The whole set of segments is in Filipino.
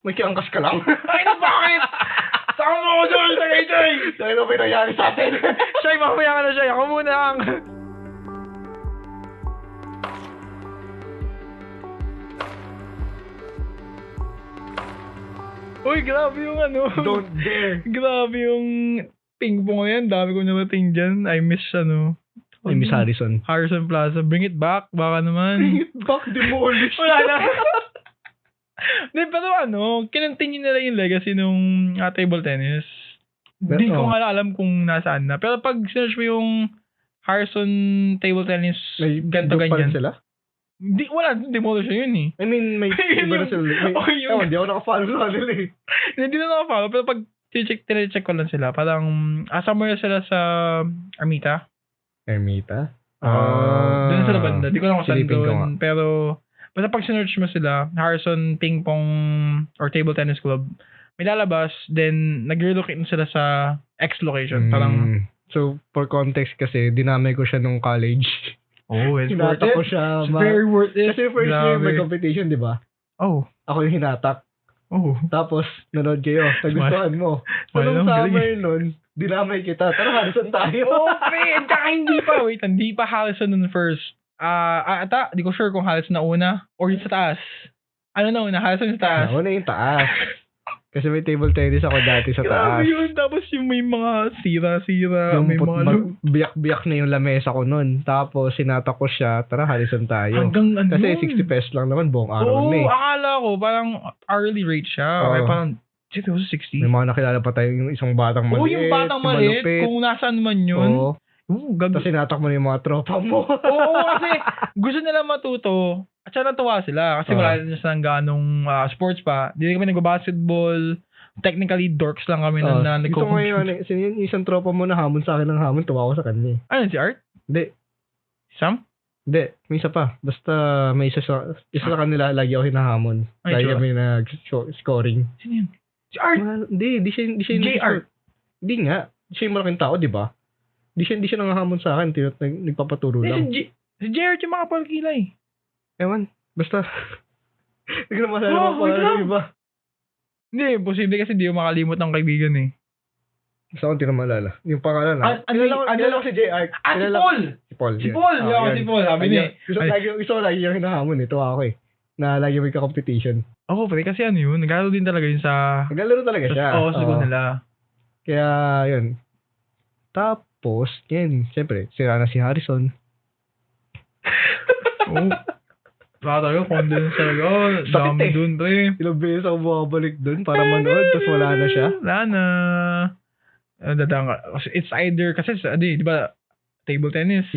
May kiangkas ka lang. Ay, na bakit? Saan mo ako doon, Tagaytay? Dahil na may nangyari sa atin. Shay, mamaya ka na, Shay. Ako muna ang... Uy, grabe yung ano. Don't dare. Grabe yung ping-pong yan. Dami ko narating dyan. I miss Ay, Miss Harrison. Harrison Plaza. Bring it back. Baka naman. Bring it back, demolish. Wala na. Di, pero ano, kinontinue nila yung legacy nung table tennis. Hindi ko nga alam kung nasaan na. Pero pag search mo yung Harrison table tennis, ganito ganyan. Sila? Di, wala, demolish yun eh. I mean, may iba na sila. Hindi ako nakafollow sa kanila eh. Hindi na nakafollow. Pero pag tine-check ko lang sila, parang somewhere sila sa Armita. Ermita? Doon sila banda. Di ko lang kung saan Silipin ko doon. Pero, basta pag sinearch mo sila, Harrison Ping Pong or Table Tennis Club, may lalabas, then nag-relocate sila sa X location. Parang, so, for context kasi, dinamay ko siya nung college. oh, it's worth Hinatak it. ko siya. It's very worth it. Kasi first year may competition, di ba? Oh. Ako yung hinatak. Oh. Tapos, nanood kayo. Nagustuhan mo. So, nung summer nun, dinamay kita. Tara, Harrison tayo. Okay, hindi pa. Wait, hindi pa Harrison nun first. Di ko sure kung Harrison na una or yung sa taas. Ano na una? Harrison sa taas. Una yung taas. Kasi may table tennis ako dati sa taas. Grabe yun. Tapos yung may mga sira-sira. Yung may mga biyak-biyak na yung lamesa ko nun. Tapos, sinata ko siya. Tara, Harrison tayo. Hanggang ano? Kasi 60 pesos lang naman buong araw na eh. Akala ko parang hourly rate siya. Okay, parang 60. May mga nakilala pa tayo yung isang batang maliit. Yung batang maliit. Kung nasaan man yun. Tapos sinatak mo na yung mga tropa mo. Kasi gusto nila matuto. At siya natuwa sila. Kasi wala na silang ganong sports pa. Hindi kami nag-basketball. Technically, dorks lang kami na nagko-compute. Gusto ngayon, yung isang tropa mo na hamon sa akin ng hamon, tuwa ko sa kanya. Ano, si Art? Hindi. Sam? Hindi, may isa pa. Basta may isa sa kanila, lagi ako hinahamon. Lagi kami nag-scoring. Sino yun? Si Art? Hindi siya yung J-Art? Hindi nga. Siya yung malaking tao, di ba? Hindi siya nangahamon sa akin. Nagpapaturo lang. Si J-Art yung makapal kilay. Ewan. Basta. Hindi ko na malala ng iba. Hindi, posible kasi di ko makalimot ng kaibigan eh. Basta ko hindi ko malala. Yung pangalan na. Ano ko si J.R. Si Paul! Si Paul. Si Paul! Si Paul. Sabi niya. Gusto ko lagi yung hinahamon. Ito ako eh. Na lagi may ka-competition. Oo, pare. Kasi ano yun. Naglalaro din talaga yun sa... Naglalaro talaga siya. Oo, sa school nila. Kaya, yun. Tapos, yan. Siyempre, sira na si Harrison. Oo. Talaga, condensed talaga. Dami dun, pre. Ilang beses ako bumabalik dun para manood, tapos wala na siya. Wala na. It's either, kasi, di ba, table tennis.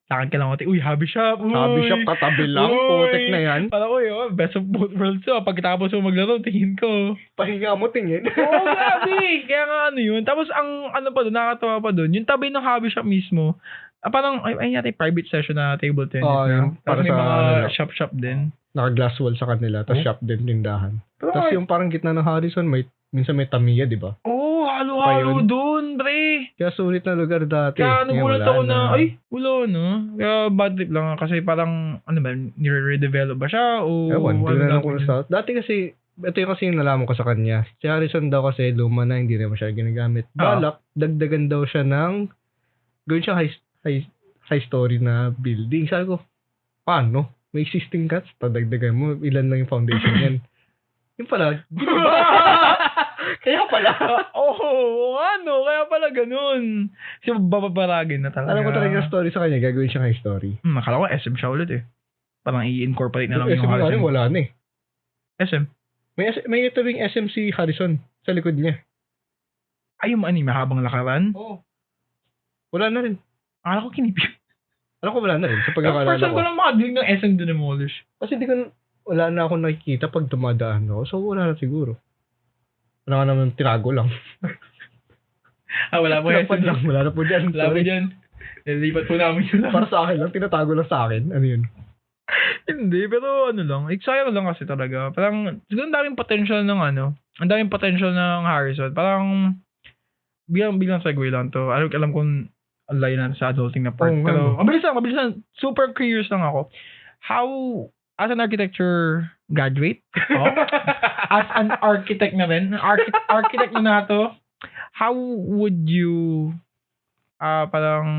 Lakad ka lang ako, uy, hobby shop. Hobby shop, katabi lang. Putik na yan. Parang, uy, best of both worlds. Pagkatapos mo maglaro, tingin ko. Pahinga mo tingin. Oo, grabe. Kaya nga ano yun. Tapos, ang ano pa doon, nakakatawa pa doon, yung tabi ng hobby shop mismo, parang, ay natin private session na table tennis. Yun. Para may mga shop din. Naka-glass wall sa kanila, tapos shop din, tindahan. Tapos yung parang gitna ng Harrison, minsan may Tamiya, di ba? Oo, halo-halo doon, pre. Kaya sulit na lugar dati. Kaya nagulat ako na, wala no. Kaya bad trip lang kasi parang, ano ba, nire-redevelop ba siya? O ewan, hindi na lang kung sa... Dati kasi, ito yung kasi yung nalaman ko sa kanya. Si Harrison daw kasi luma na, hindi na masyadong ginagamit. Balak, dagdagan daw siya ng, gawin siya high story na building. Sabi ko, paano? May existing cuts, padagdagan mo, ilan lang yung foundation yan. Yung pala, kaya pala. Kaya pala ganun. Kasi bababaragin na talaga. Alam ko talaga yung story sa kanya, gagawin siya high story. Akala ko SM siya ulit eh. Parang i-incorporate na lang yung Harrison. Wala na eh. SM? May ito ring SM si Harrison sa likod niya. Ay, yung anime, habang lakaran? Oo. Wala na rin. Akala ko kinipin. Alam ko wala na rin. Sa pagkakalala ko lang makadilig ng SM to demolish. Kasi wala na akong nakikita pag dumadaan ako. So, wala na siguro. Wala nga naman, tinago lang. Wala po SM lang. Wala na po dyan. Wala po dyan. Nilipat po namin yun lang. Para sa akin lang, tinatago lang sa akin. Ano yun? Hindi, pero ano lang. Excited lang kasi talaga. Parang, siguro ang daming potential ng ang daming potential ng Harrison. Parang, bilang segue lang to. Alam kung alay na sa adulting na part. Pero, mabilis lang. Super curious lang ako. How, as an architecture graduate, as an architect na rin, architect na to, how would you parang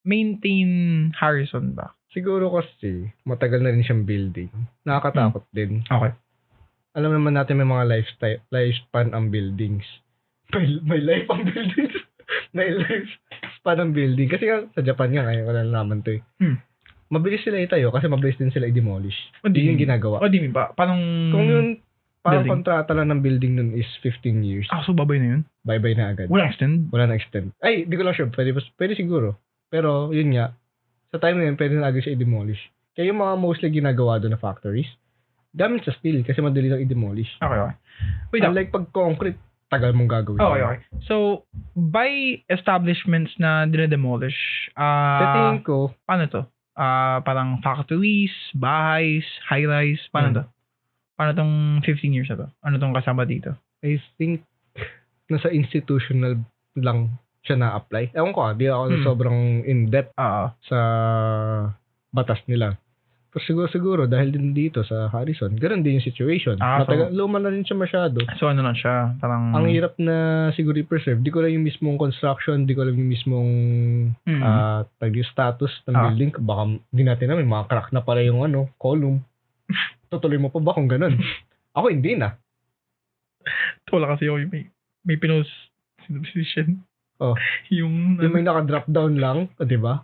maintain Harrison ba? Siguro kasi, matagal na rin siyang building. Nakakatakot din. Okay. Alam naman natin may mga lifespan ang buildings. May life ang buildings. May lifespan ang building. Kasi nga, sa Japan nga, ngayon wala naman to eh. Mabilis sila itayo kasi mabilis din sila i-demolish. Hindi yung ginagawa. O, di mi ba? Parang Kung yun, parang building. kontrata lang ng building nun is 15 years. So babay na yun? Bye-bye na agad. Wala extend? Wala na extend. Ay, di ko lang sure. Pwede siguro. Pero, yun nga. Sa time na yun, pwede na agad siya i-demolish. Kaya yung mga mostly ginagawa doon na factories, gamit sa steel kasi madali lang i-demolish. Okay. Wait, Unlike pag concrete, tagal mong gagawin. Okay. So, by establishments na dinedemolish, Sa tingin ko, paano to? Parang factories, bahays, high-rise, paano to? Paano tong 15 years na to? Ano tong kasama dito? I think, nasa institutional lang siya na-apply. Ewan ko di ako sobrang in-depth sa batas nila. Pero siguro dahil din dito sa Harrison, ganoon din yung situation. Luma na rin siya masyado. So ano lang siya? Parang ang hirap na siguro i-preserve. Di ko lang yung mismong construction, di ko lang yung mismong yung status ng building. Baka di natin na may mga crack na pala yung column. Tutuloy mo pa ba kung ganoon? Ako hindi na. Wala kasi ako may pinost position. Yung may naka-drop down lang, di ba?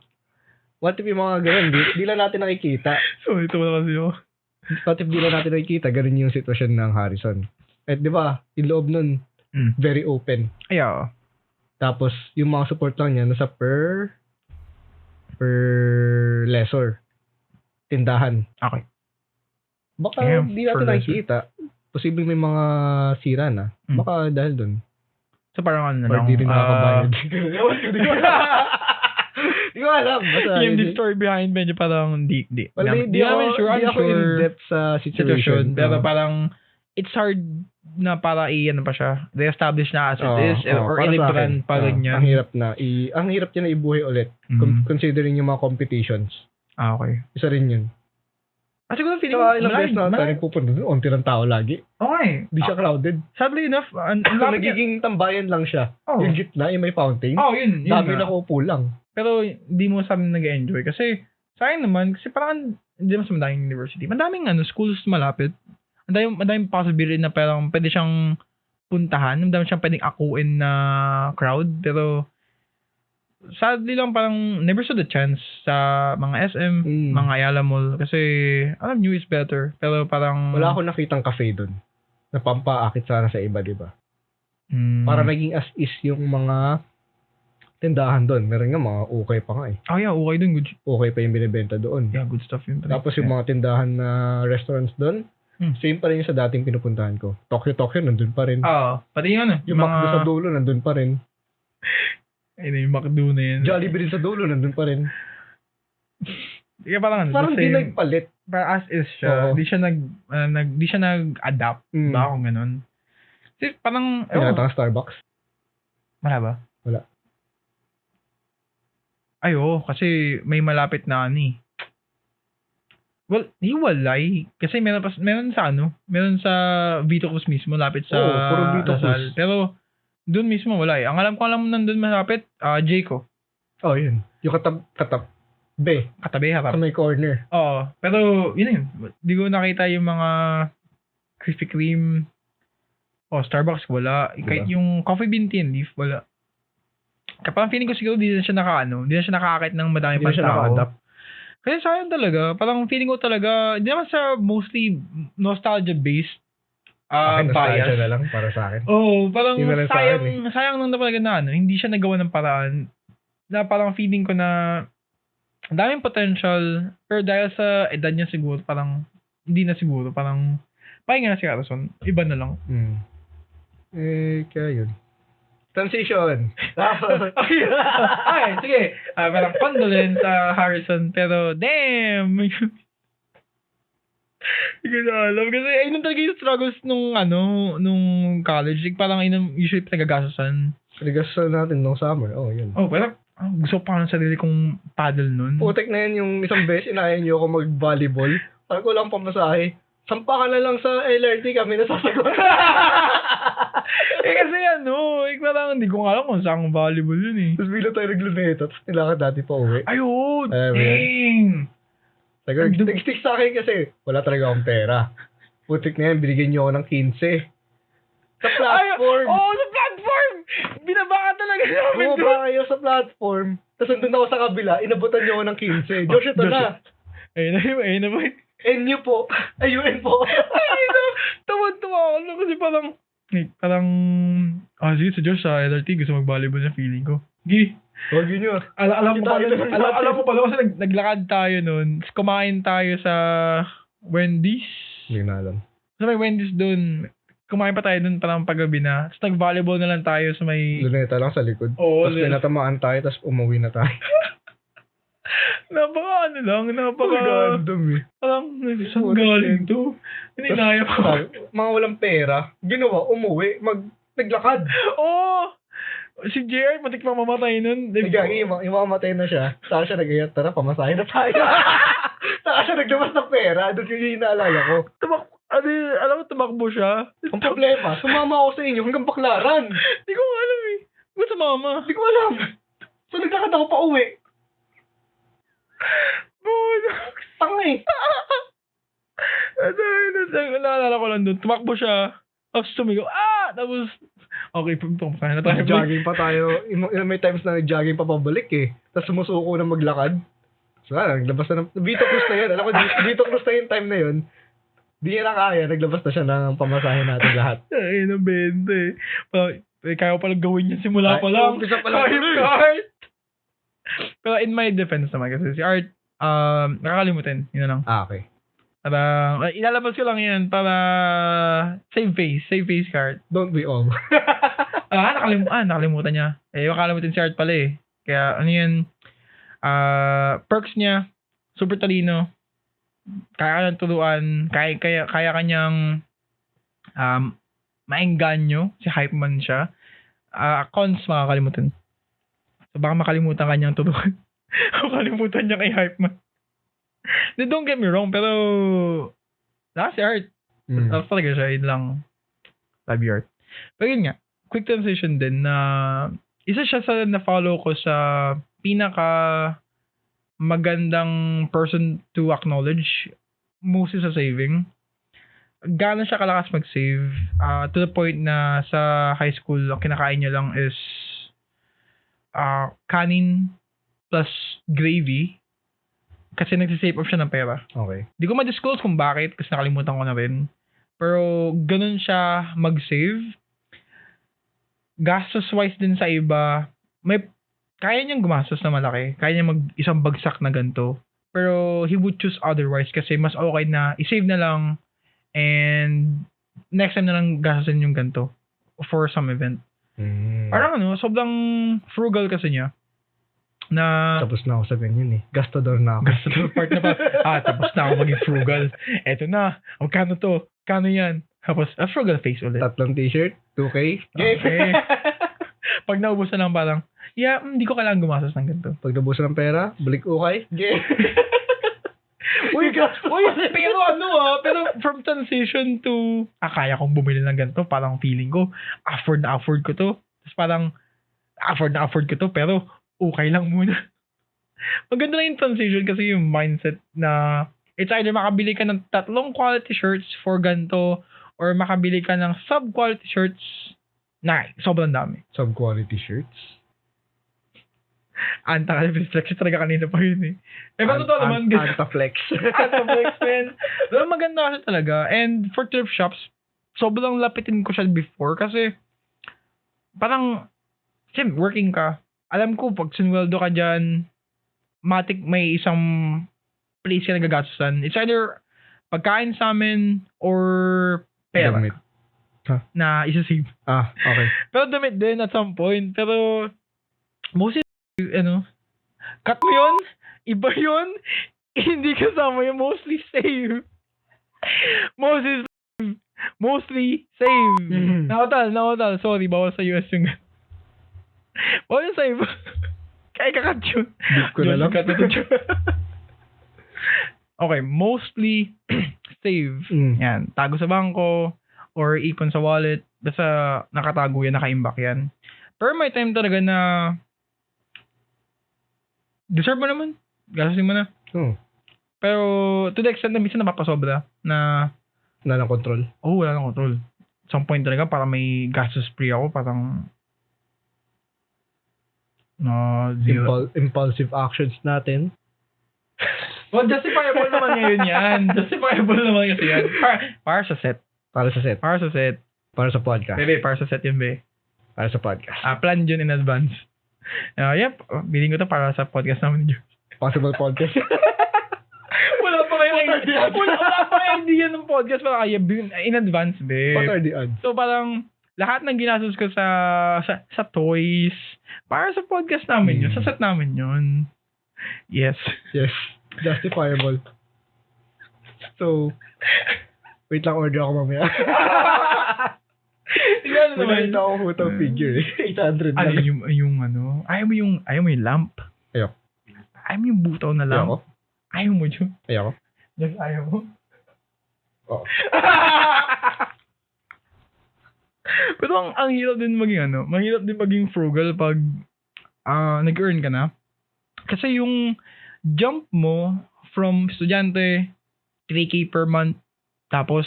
What if yung mga ganun, di lang natin nakikita. So, ito wala kasi ako. What if di lang natin nakikita, ganun yung sitwasyon ng Harrison. At di ba, yung loob nun, very open. Tapos, yung mga support lang niya, nasa per lessor. Tindahan. Okay. Baka di natin nakikita. Posibleng may mga sira na. Baka dahil dun. So, parang ano lang. Or di rin nakakabayad. Di ko alam. Yung the story behind medyo parang di. Well, di ako in-depth sa situation. Pero parang it's hard na para pa siya. Re-establish na as it is. Or i-rebrand pa rin yan. Ang hirap niya na ibuhay ulit. Considering yung mga competitions. Okay. Isa rin yun. Siguro feeling ko ilang beses na tayo pupunta doon. Unti ng tao lagi. Okay. Di siya crowded. Sadly enough, nagiging tambayan lang siya. Yung gitna, yung may fountain. Yun. Dami na kupo lang. Pero hindi mo sabi nag-enjoy. Kasi sa akin naman, kasi parang hindi naman sa madaming university. Madaming schools malapit. Madaming possibility na parang pwede siyang puntahan. Madaming siyang pwedeng akuin na crowd. Pero sadly lang parang never saw the chance sa mga SM, mga Ayala Mall. Kasi alam nyo is better. Pero parang wala akong nakitang cafe doon. Na pampaakit sana sa iba, diba? Para naging as is yung mga tindahan doon. Meron nga mga okay pa nga eh. Okay doon. Good. Okay pa yung binibenta doon. Yeah, good stuff yun. Tapos yung mga tindahan na restaurants doon, same pa rin yung sa dating pinupuntahan ko. Tokyo, nandun pa rin. Pati yun yung McDo sa dulo, nandun pa rin. Ayun, yung McDo na yun. Jollibee rin sa dulo, nandun pa rin. Kaya parang di nagpalit. Parang as is siya. Di siya nag-adapt. Ba kung ganun. Kasi parang Pinatang Starbucks? Wala ba? Wala. Kasi may malapit na Well, hiwalay. Kasi meron sa Vito Cruz mismo, lapit sa puro Vito Cruz. Pero doon mismo wala eh. Ang alam ko nandun malapit, Jayco. Yun. Yung katabi harap. Sa may corner. Pero yun. Di ko nakita yung mga Krispy Kreme. Starbucks wala. Kahit yung Coffee Bean Tea and Leaf wala. Kaya parang feeling ko siguro di na siya nakakakit ng madami pang tao. Kasi sayang talaga. Parang feeling ko talaga, hindi naman sa mostly nostalgia-based bias. Na lang para sa akin. Parang sayang nung talaga na hindi siya nagawa ng paraan na parang feeling ko na ang daming potential pero dahil sa edad niya siguro parang hindi na siguro parang pahinga na si Harrison. Iba na lang. Kaya yun. Transition. Okay, sige. Parang condolence Harrison pero damn. Hindi ko na alam. Kasi ayun talaga yung struggles nung college. Parang usually pinagagasasan. Pinagagasasan natin nung summer. Yun. Pero gusto pa ng sarili kong paddle nun. Putek na yan yung isang beses inaya niyo ako mag-volleyball. Parang ko lang pamasahe. Sampa ka na lang sa LRT, kami nasasagot. Kasi parang hindi ko nga alam kung saan volleyball yun eh. Tapos bigla tayo nagluneta, tapos nilakad dati pa uwi. Ayun! Alam mo yan? Dang! Nag-stick sa akin kasi wala talaga akong pera. Putik na yan, binigyan niyo ako ng 15. Sa platform. Sa platform! Binaba ka talaga namin doon. Bumaba kayo sa platform. Tapos nandun ako sa kabila, inabutan niyo ako ng 15. Josh, ito na. Ayun na ba? NU po. Ayun po. Tawad-tawa ako lang kasi parang, sige sa Josh sa LRT, gusto mag-volleyball sa feeling ko. Sige. Huwag yun yun. Alam mo pala kasi naglakad tayo nun. Kumain tayo sa Wendy's. Hindi na alam. Sa may Wendy's dun. Kumain pa tayo dun parang paggabi na. Tapos nag-volleyball na lang tayo sa may... Luneta lang sa likod. Oo. Tapos pinatamaan tayo, tapos umuwi na tayo. Random eh. Parang, saan galing to? Hindi naya ko. Mga walang pera, ginawa, umuwi, naglakad. Si JR, matik pa mamatay nun. Nagagi, imamatay na siya. Saka siya nag-ayat, tara, pamasahin na tayo. Saka siya naglabas ng pera, doon yung inaalala ko. Alam mo, tumakbo siya. Ang problema, sumama ako sa inyo hanggang Baklaran. Hindi ko alam eh. Ba't sumama? Hindi ko alam. So naglakad ako pa uwi. Tanga eh. Naalala ko lang doon. Tumakbo siya. Tapos sumigaw. Tapos, okay, pumunta na tayo. Jogging pa tayo. May times na nag-jogging pa pabalik eh. Tapos sumusuko na maglakad. So, naglabas na Vito Cruz na yun. Alam ko, Vito Cruz na yung time na yun. Di niya na kaya. Naglabas na siya ng pamasahin natin lahat. Ay, nabente. Kaya ko palang gawin yun simula pa lang. Umpisa pa lang. Pero in my defense naman kasi si Art, nakakalimutin. Yun na lang. Okay. Para, ilalabas ko lang yan para save face card. Don't be all. Nakalimutan niya. Makalimutin si Art pala eh. Kaya, ano yun, perks niya, super talino, kaya kanyang turuan, kaya kanyang maengganyo, si hype man siya. Cons, makakalimutan. So, baka makalimutan kanyang turuan. Makalimutan niya kay hype man. Don't get me wrong, pero si Art. Tapos talaga siya, yun lang. Love you, Art. Pero yun nga, quick transition din na isa siya sa na-follow ko sa pinaka magandang person to acknowledge, mostly sa saving. Gano'n siya kalakas mag-save to the point na sa high school, ang kinakain niya lang is kanin plus gravy kasi nagsisave up siya ng pera. Okay. Di ko ma-disclose kung bakit kasi nakalimutan ko na rin. Pero ganun siya mag-save. Gastos-wise din sa iba, kaya niyang gumastos na malaki. Kaya niya mag-isang bagsak na ganito. Pero he would choose otherwise kasi mas okay na i-save na lang and next time na lang gastasin yung ganito for some event. Parang sobrang frugal kasi niya. Na tapos na ako sa ganyan eh. Gastador na ako. Gastador part na pa. Tapos na ako maging frugal. Eto na. Magkano to? Kano yan? Tapos, frugal face ulit. 3 t-shirt, 2K. Okay. Pag naubusan lang parang, hindi ko kailangan gumastos ng ganito. Pag naubusan ng pera, balik ukay. Pero from transition to, kaya kong bumili ng ganito, parang feeling ko, afford ko to. Tapos parang, afford ko to, pero okay lang muna. Maganda lang yung transition kasi yung mindset na it's either makabili ka ng 3 quality shirts for ganito or makabili ka ng sub-quality shirts na sobrang dami. Sub-quality shirts? Anta-flex talaga kanina pa yun eh. Pero totoo naman. Anta-flex. Anta-flex, man. Pero maganda kasi talaga. And for thrift shops, sobrang lapitin ko siya before kasi parang working ka. Alam ko, pag sinweldo ka dyan, matik may isang place ka nagagastusan. It's either pagkain sa amin or pera. Damit. Na isa-save. Okay. Pero damit din at some point. Pero, mostly, cut mo yun, iba yun, hindi kasama yung mostly save. Mostly save. Nakotal. Sorry, bawal sa US yung bawal yung save. Kaya kakat yun. Beep ko na lang. Okay, mostly save. Yan, tago sa bangko or ipon sa wallet. Basta nakatago yan, nakaimbak yan. Pero may time talaga na deserve mo naman. Gastusin mo na. Pero to the extent na minsan napapasobra na wala ng control. Wala ng control. Some point talaga parang may gastos free ako. Parang impulsive actions natin. Well, justifiable naman ngayon yan. Justifiable naman kasi yan. Para sa set. Para sa set. Para sa set. Para sa podcast. Bebe, para sa set yun, be. Para sa podcast. Plan yun in advance. Yep. Biling ko to para sa podcast namin ni George. Possible podcast. Wala pa kayo idea ng podcast. Para kaya in advance, be. What are the odds? So, parang lahat ng ginastos ko sa toys, para sa podcast namin yun. Sa set namin yun. Yes. Yes. Justifiable. So, wait lang, order ako mamaya. Yan naman. Wala akong hutang figure. 800 lang. Yung ano, ayaw mo yung lamp. Ayoko. Ayaw mo yung butaw na lamp. Ayaw mo yun. Ayoko. Just ayaw mo. Oo. Pero ang hirap din maging frugal pag nag-earn ka na. Kasi yung jump mo from estudyante, 3K per month, tapos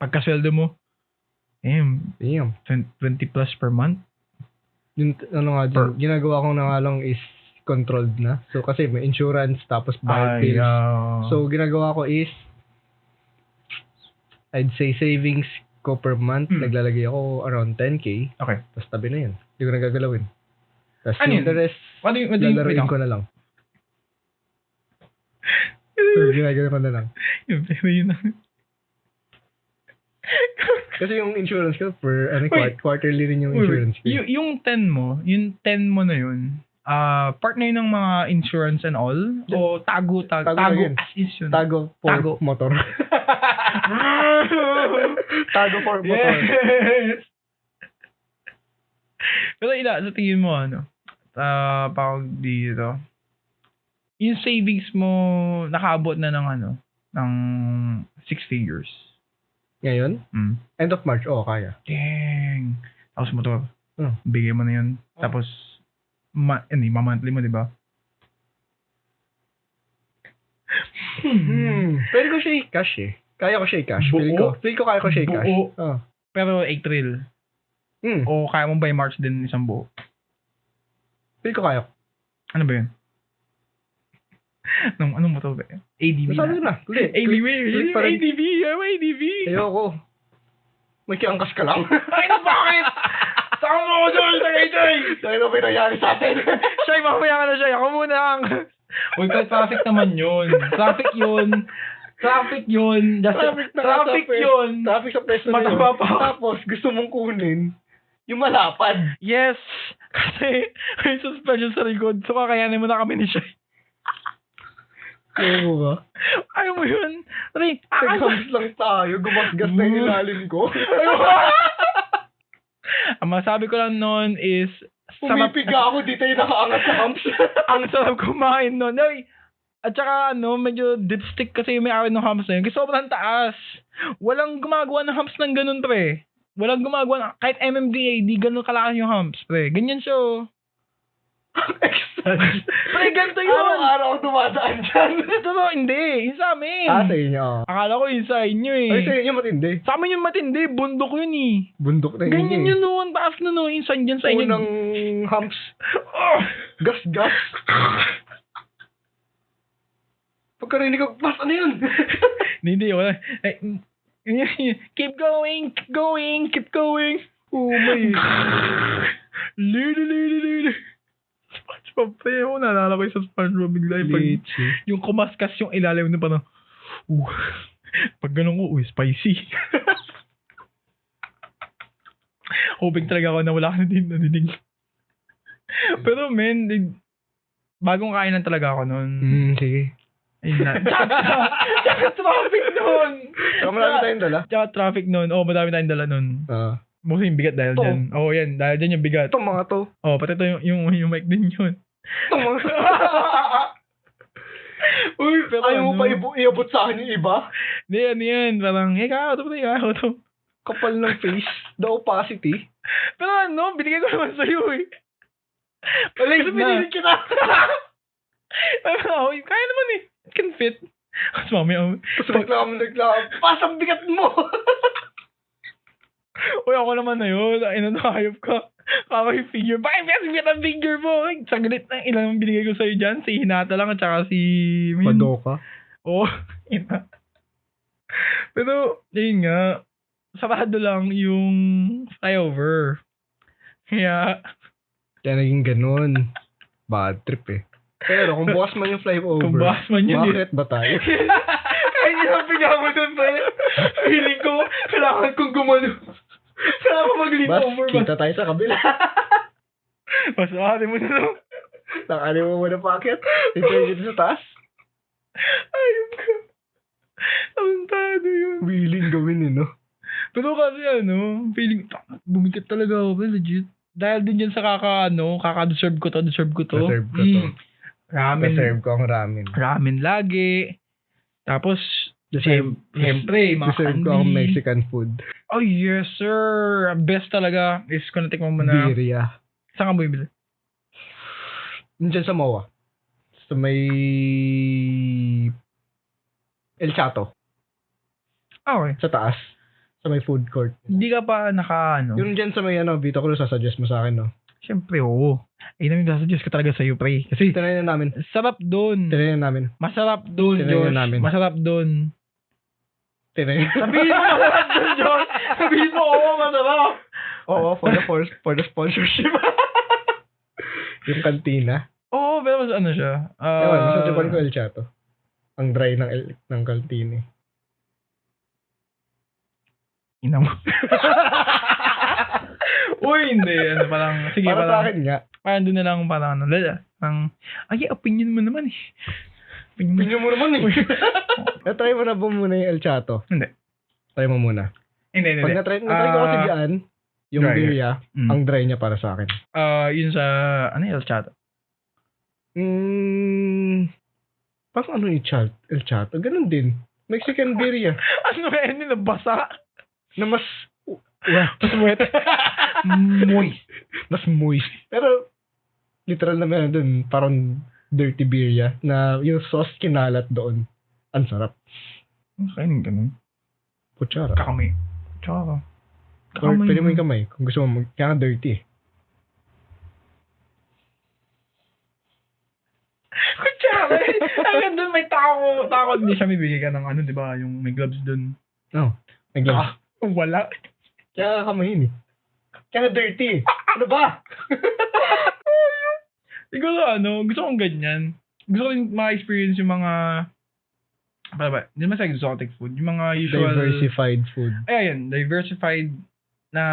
pagkasweldo mo, damn. 20 plus per month. Yung ginagawa ko na nga lang is controlled na. So kasi may insurance tapos bayad bills. So ginagawa ko is I'd say savings ko per month, naglalagay ako around 10K. Okay. Tapos tabi na yun. Hindi ko na gagalawin. Tapos ano yung the rest, lalaroin ko na lang. Ginagawa ko na lang. Kasi yung insurance ko per quarterly rin yung insurance ko. Yung 10 mo na yun, part na yun ng mga insurance and all? O tago as is yun? Tago for motor. Tago for motor. Yes. Pero sa tingin mo, pag dito, yung savings mo, nakaabot na ng 6 figures. Ngayon? End of March, kaya. Dang. Tapos motor. Bigay mo na yun. Tapos, ma-monthly mo, di ba? Pwede ko siya i-cash eh. Kaya ko siya i-cash. Feel ko kaya ko siya i-cash. Pero April. O kaya mo by March din isang buo? Feel ko kaya. Ano ba yun? Anong motor ba yun? ADV Masabi na. ADV. Ayoko. May kiangkas ka lang. Ay na, bakit? Saan mo ako dyan? Dahil na pinayari sa atin. Shay, mamaya ka na, Shay. Ako muna lang. Uy, pero traffic naman yun. Traffic yun. Traffic yun. Traffic sa preso na yun. Tapos, gusto mong kunin yung malapad. Yes. Kasi may suspension sa likod. So, kakayanin mo na kami ni Shay. Ayaw mo ba? Ayaw mo yun. Nag-hams lang tayo. Gumasgas na yung ilalim ko. Ang masabi ko lang noon is pumipiga ako dito yung nakaangat sa hams. Ang sarap kumain noon. At saka medyo dipstick kasi yung may-ari ng hams na yun. Kasi sobrang taas. Walang gumagawa ng hams ng ganun, pre. Walang gumagawa kahit MMDA, di ganun kalaki yung hams, pre. Ganyan siya. Pre, ganito yun. Araw-araw ako dumadaan dyan. Totoo, hindi. Yung sa amin. Sa inyo. Akala ko yung sa inyo eh. Ay, sa inyo matindi. Sa amin yung matindi. Bundok yun eh. Bundok na yun. Ganyan yun noon. Taas na noon. Yung saan dyan sa inyo. Unang humps. Gas. Pagkarinig ko, pas, ano yun? Hindi, wala. Keep going. Oh my. Lili. SpongeBob, pre, ako naalala ko yung sa SpongeBob bigla yung kumaskas yung ilalim na parang pag ganun ko, spicy. Hoping talaga ako na wala ka na din nadinig. Pero men, bagong kainan talaga ako noon. Sige. Ayun na. Tsaka traffic noon. Tsaka marami tayong dala. Tsaka traffic noon. Madami tayong dala noon. Mostly yung bigat dahil dyan. Yan. Dahil dyan yung bigat. Itong mga to. Pati ito yung mic din yun. Itong mga Uy, pero Ayaw mo ano? pa iabot sa akin yung iba? Hindi, ano yan. Parang, ikaw to. Kapal ng face. The opacity. Pero ano, binigay ko naman sa'yo eh. Malis Kasi na. pinilit kita. Ano, kaya naman eh. It can fit. Tapos mamaya, Tapos naglaam. Pasang bigat mo. uy, ako naman na yun. Hayop ka. Kakay figure. Bakit kasi bigat ang figure mo? Saglit na ilang ang binigay ko sa'yo dyan. Si Hinata lang at saka si... Madoka. Oo. Ina. Pero, yun nga. Sarado lang yung flyover. Kaya, Naging ganun. Bad trip eh. Pero kung bukas man yung flyover, kung bukas man yun. bakit ba tayo? Kaya hinapin mo dun pa eh. Feeling ko, kailangan kong gumano. Kailangan ko mag-lean Bas, over. kita tayo sa kabila. Mas maaari mo na lang. Nakali mo muna packet. Ito yung dito sa taas. Ayun ka. Tantado yun. Willing gawin eh, no? Pero kasi feeling, bumikit talaga ako, legit. Dahil din yan sa kaka-deserve ko to. Deserve ko to. Ramen. Deserve ko ang ramen. Ramen lagi. Tapos, Deserve siyempre, mga Deserve ko ang Mexican food. Oh, yes, sir. Best talaga is kung natikman mo na. Birria. Saan ka bumibili? Nandiyan sa MOA. Sa may... El Chato. Okay. Sa taas. Sa may food court. Hindi ka pa Yung dyan sa may Vito Cruz, sasuggest mo sa akin, no? Siyempre, oo. Ay, namin sasuggest ko talaga sa'yo, pre. Kasi, Tinayin na namin. sarap doon. Tinayin na namin. Masarap doon, Tinayin Josh. na namin. Masarap doon. Tinayin. Sabihin mo masarap doon, Josh. Sabihin mo, oo, masarap. Oo, for the sponsorship. Yung kantina. Oo, pero mas ano siya. Ewan, sa Japan ko El Chato. Ang dry ng kantina. Ina mo. Uy, hindi. Parang, sige, Para sa parang, akin nga. parang doon na lang, parang, ay, opinion mo naman eh. Pinyo mo naman eh. Na-try mo na ba muna yung El Chato? Hindi. Try mo muna. Hindi. Pag na-try ko kasi dyan, yung Dry. birria, Mm. ang dry niya para sa akin. Yun sa, El Chato? Parang ano yung El Chato? Ganun din. Mexican birria. Ano ba yun? Nabasa? Na mas Mas wet. Moist. mas moist. Pero, literal na meron dun, parang dirty birria na yung sauce kinalat doon. Ang sarap. Kainin ganun. Kutsara. Kakamay. Tsaka. Or pwede mo yung kamay kung gusto mo. Kaya nga dirty eh. Kutsara eh. Hanggang doon may tao. Hindi siya bibigay ka ng di ba? Yung may gloves doon. Oh, again. Wala. Kaya nga kamayin eh. Kaya nga dirty eh. Ano ba? Siguro gusto kong ganyan. Gusto ko rin ma-experience yung mga, hindi naman sa exotic food. Yung mga usual. Diversified food. Ayan, diversified na,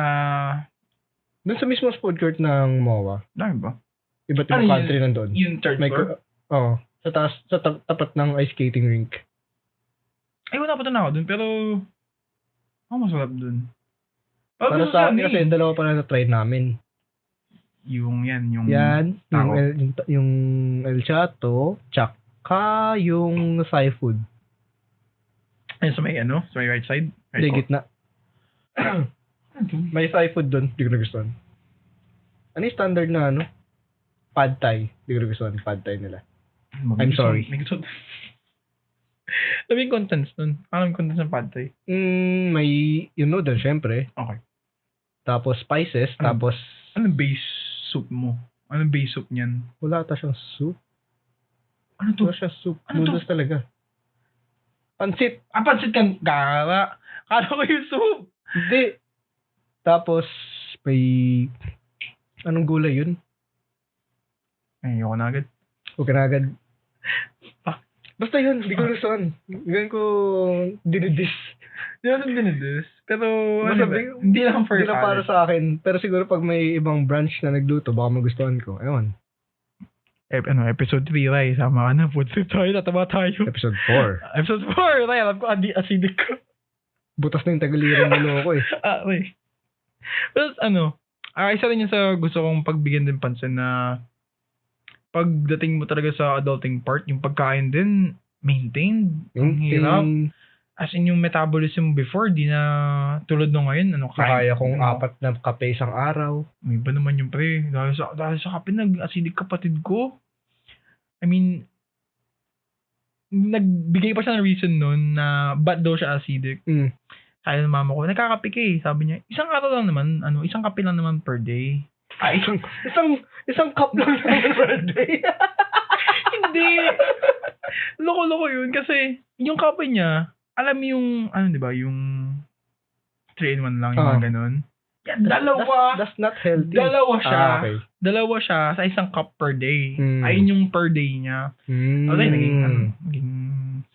Doon sa mismo food court ng MOA, dami ba? iba't ibang country nandun. Yung third May floor? sa taas, tapat ng ice skating rink. Ay, wala pa na ako dun, pero, masarap dun. Para sa akin kasi dalawa pa na na-try namin. Yung, Yung El Chato, tsaka yung Thai food. Ayun sa may sa may right side? Hindi, gitna. May Thai food doon, di ko nagustuhan. Ano yung standard na Pad Thai. Di ko nagustuhan, Pad Thai nila. I'm sorry. May gusto. Sabi yung contents nun. Ano yung contents ng pad thai? May yung noodle, syempre. Okay. Tapos spices, tapos Anong base soup mo? Anong base soup niyan? wala ata siyang soup. Ano to? Wala siyang soup. Ano to? Noodles talaga. Pansit. Pansit kang gara. Kala ko yung soup. Hindi. Tapos, may anong gulay yun? Ayoko na agad. Huwag ka na agad. Basta yun, hindi ko gustuhan. Ganyan ko dinidis. Hindi naman dinidis. Pero, Basta hindi lang for Hindi na para sa akin. Pero siguro pag may ibang branch na nagluto, baka magustuhan ko. Ewan. Episode 3, Ray. Sama ka na. Food trip tayo. Tataba tayo. Episode 4. Episode 4, Ray. Alam ko, acidic ko. Butas na yung tagiliran nilo ko eh. Ray. Pero, isa rin yun sa gusto kong pagbigyan din pansin na pagdating mo talaga sa adulting part, yung pagkain din, maintained. Ang hirap. As in, yung metabolism before, di na tulad nung ngayon. Kaya kong 4 na kape isang araw. May iba naman yung pre. Dahil sa kape, nag-acidic kapatid ko. I mean, nagbigay pa siya ng reason nun na ba't daw siya acidic. Sabi ng mama ko, nagkakape ka eh. Sabi niya, isang araw lang naman, isang kape lang naman per day. Isang cup lang naman per day. Hindi. Loko-loko yun kasi yung kape niya, alam mo yung, di ba, yung 3-in-1 lang, yung mga ganun. Yeah, dalawa. That's not healthy. Dalawa siya. Okay. Dalawa siya sa isang cup per day. Ayun yung per day niya. Okay, naging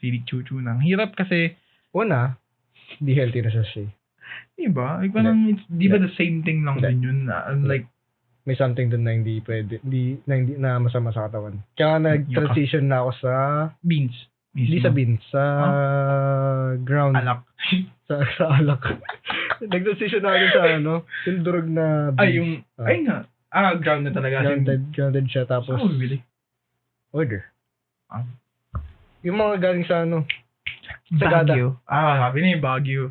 silik chuchu na. Hirap kasi, una, di healthy na siya siya. Diba? Like, parang, di ba the same thing lang din yun? Like, may something dun na hindi pwede, na masama sa katawan. Kaya nag-transition na ako sa beans. Hindi sa beans, sa ground. Alak. sa alak. Nag-transition na ako sa yung durog na beans. Ay, yung, ay nga. Ground na talaga. Grounded siya, tapos saan mo bibili? Order. Yung mga galing sa Baguio. Sabi na yung Baguio.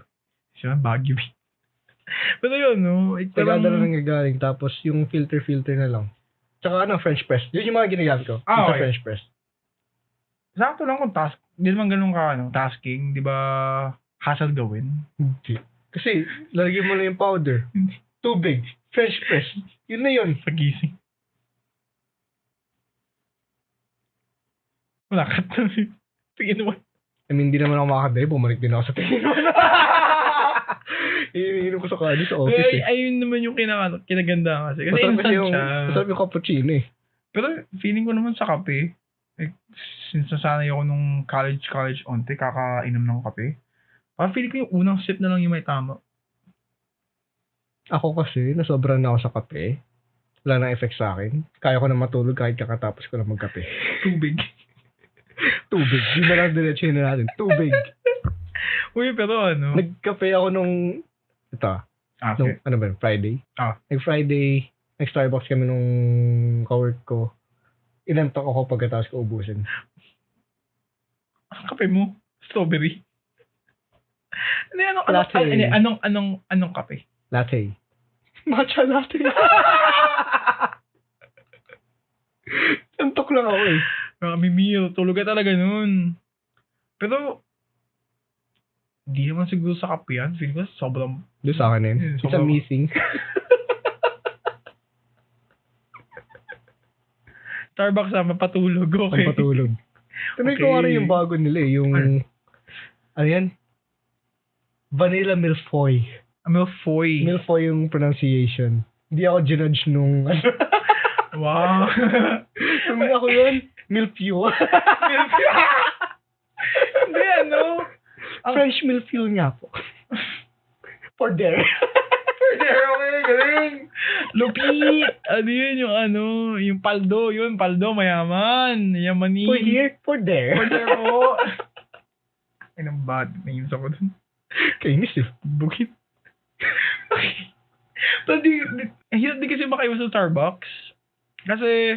Siya, Baguio. Pero yun, Sagada lang nangagaling, tapos yung filter na lang. Tsaka French press. Yun yung mga ginagamit ko. Sa Okay. French press. Sakto lang kung di naman ganun ka, tasking, di ba, hassle gawin? Hindi. Kasi, lalagyan mo lang yung powder. Tubig. French press. Yun na yun. Pagising. Wala ka to. Sige naman. I mean, hindi naman ako makakadali. Bumalik din ako sa tingin mo. Iniinom ko sa kanya sa office Ayun naman yung kinaganda kasi. Kasi masarap instant siya. Masarap yung cappuccino eh. Pero feeling ko naman sa kape, since nasanay ako nung college onte, kakainom ng kape, parang feeling ko yung unang sip na lang yung may tama. Ako kasi, nasobrahan na ako sa kape. Wala nang effect sa akin. Kaya ko na matulog kahit kakatapos ko na magkape. Tubig. Tubig. Di na lang diretso na natin. Tubig. Uy, pero nagkape ako nung, okay. Nung, Friday. Nag-Friday, nag-Starbucks kami nung cowork ko. Inantok ako pagkatapos ko ubusin. Ang kape mo? Strawberry? Latte. Anong kape? Latte. Matcha latte. Antok lang ako eh. Mimil, tulog ka talaga nun. Pero, di naman siguro sa kape yan. Feeling ko sobrang... Doon sa akin yun. It's amazing. Starbucks mapatulog. Okay. Mapatulog. Tunay ko rin yung bago nila eh. Yung... Ano yan? Vanilla Milfoy. Milfoy. Milfoy yung pronunciation. Hindi ako ginudge nung... Wow. Tumingin ako yun. Milfew. Hindi, French milfew nga po. For there. For there, okay. Galing. Lupit. Ano yun yung paldo. Yun, paldo, mayaman. Yamanin. For here, for there. For there po. Ay, nang bad. Nahims ako dun. Kainis eh. Bukit. Pero hirap din kasi makaiwas sa Starbucks. Kasi,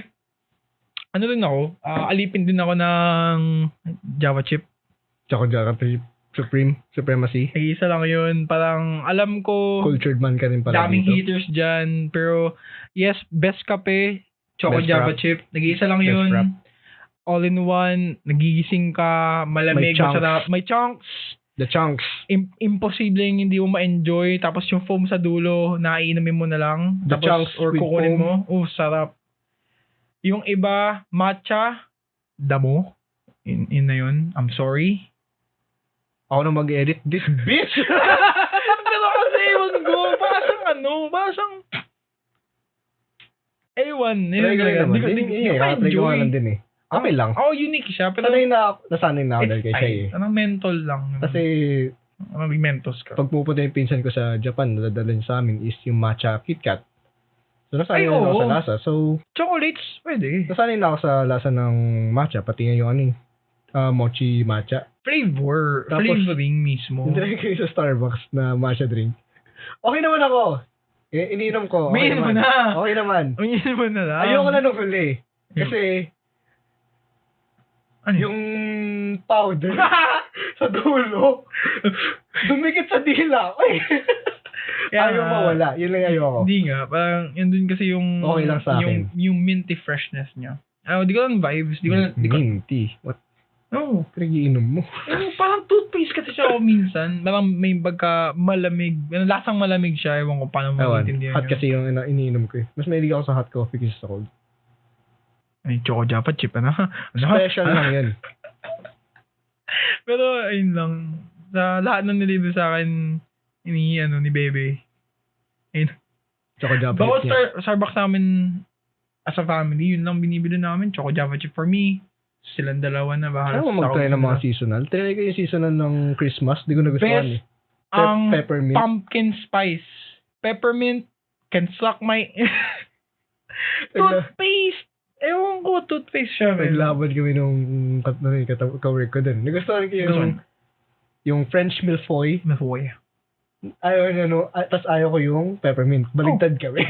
din ako, alipin din ako ng Java chip. Tsaka Java Supremacy. Ay, isa lang yun. Parang, alam ko, Cultured man ka rin pala daming dito. haters dyan. Pero, yes, best kape, Choco Best Java wrap. chip. Nag-iisa lang Best yun. wrap. All in one. Nagigising ka. Malamig. May chunks. Masarap. May chunks. The chunks. Imposible yung hindi mo ma-enjoy. Tapos yung foam sa dulo, naiinumin mo na lang. The Tapos, chunks or with kukunin foam. mo. Sarap. Yung iba, matcha, damo. In na yun. I'm sorry. Ako na mag-edit this bitch. Pero kasi, ewan ko. Basang ewan. Hindi ko ma-enjoy. din eh. Okay lang. Unique siya. Pero, Nasanay na ako dahil kay siya eh. Anong mental lang. Kasi, Maging mentos ka. pag pupunta yung pinsan ko sa Japan, nadadala niya sa amin is yung matcha KitKat. So, nasanay na ako sa lasa. So, Chocolates, pwede. nasanay na ako sa lasa ng matcha. Pati nga yung mochi matcha. Flavoring mismo. Yung drink ko sa Starbucks na matcha drink. Okay naman ako. Iniinom ko. May Okay mo naman. na. Okay naman. Umiinom mo na lang. Ayoko na nung huli. Kasi, Ano yung powder sa dulo, dumikit sa dila ko eh. Ayaw mawala. Yun lang ayoko. Hindi nga. Parang, yun dun kasi yung... Okay lang sa akin. Yung minty freshness niya. Di ko lang vibes. Di ko lang... Minty. What? No. Pinag-iinom mo. Parang toothpaste kasi siya minsan. Parang may pagka malamig. Lasang malamig siya. Ewan ko paano maintindihan Hot kasi yung iniinom ko eh. Mas mahilig ako sa hot coffee kaysa sa cold. Ay, Choco Japa chip, ano? Special lang yun. Pero, ayun lang. Sa lahat ng nilibre sa akin, ni Bebe. Ayun. Choco Java Bawat chip niya. Starbucks namin as a family, yun lang binibili namin. Choco Java chip for me. Silang dalawa na bahala. Ano mo mag-try ng mga seasonal? Try ko yung seasonal ng Christmas. Di ko nagustuhan eh. Ang Peppermint. pumpkin spice. Peppermint can suck my... Toothpaste! Ewan ko, toothpaste siya. Naglaban kami nung ka-work ko din. Nagustuhan ko yung French Milfoy. Milfoy. Ayaw niya tas ayaw ko yung peppermint. Baligtad kami.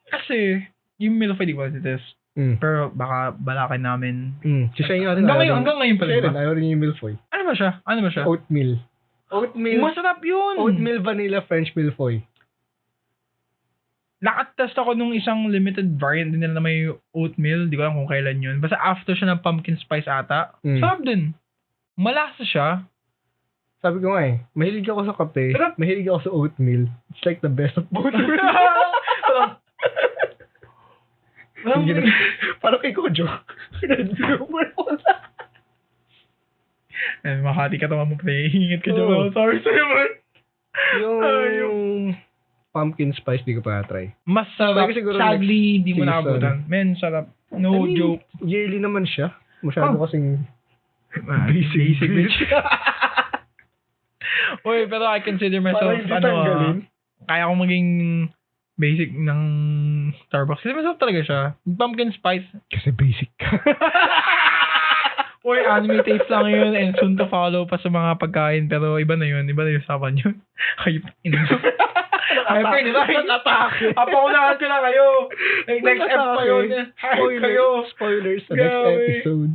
Kasi, yung Milfoy di ko test. Pero baka balakin namin. Si Shai nga rin. Hanggang ngayon pala. Ayaw rin yung Milfoy. Ano ba siya? Oatmeal. Masarap yun! Oatmeal vanilla French Milfoy. Nakatest ako nung isang limited variant din nila na may oatmeal. Di ko alam kung kailan yun. Basta after siya ng pumpkin spice ata. Sarap din. Malasa siya. Sabi ko nga eh, mahilig ako sa kape. Mahilig ako sa oatmeal. It's like the best of both worlds. Parang kay Kojo. Makati ka tawa mo, pre. Ingat ka dyan. Sorry sa'yo, man. Yung pumpkin spice, di ko pa na-try. Mas sarap. Sadly, di mo nakabutan. Men, sarap. No joke. Yearly naman siya. Masyado kasing basic bitch. Uy, pero I consider myself, kaya akong maging basic ng Starbucks. Kasi masarap talaga siya. Pumpkin spice. Kasi basic ka. Uy, anime taste lang yun and soon to follow pa sa mga pagkain. Pero iba na yun. Iba na yung usapan yun. Hype. Apaunahan ko na kayo. Next episode pa yun. Spoilers sa next episode.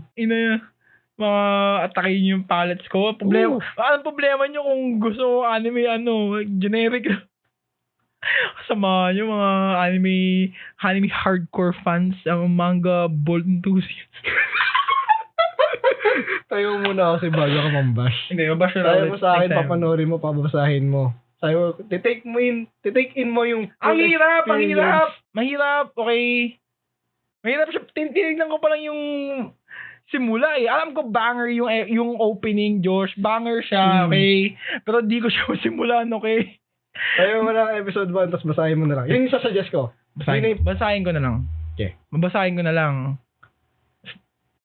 Mga atakin yung palettes ko. Anong problema nyo kung gusto anime, generic. Kasama nyo mga anime hardcore fans, ang manga bold enthusiasts. Tayo muna kasi bago ka mambash. Hindi, mabash na tayo mo sa akin, papanorin mo, pababasahin mo. Tayo, titake in mo yung... Ang hirap! Mahirap, okay. Mahirap siya. Tinignan ko pa lang yung simula eh. Alam ko banger yung opening, Josh. Banger siya, okay. Pero di ko siya simulan, okay. Tayo mo lang episode 1, tapos basahin mo na lang. Yun yung sasuggest ko. Basahin ko na lang. Okay. Mabasahin ko na lang.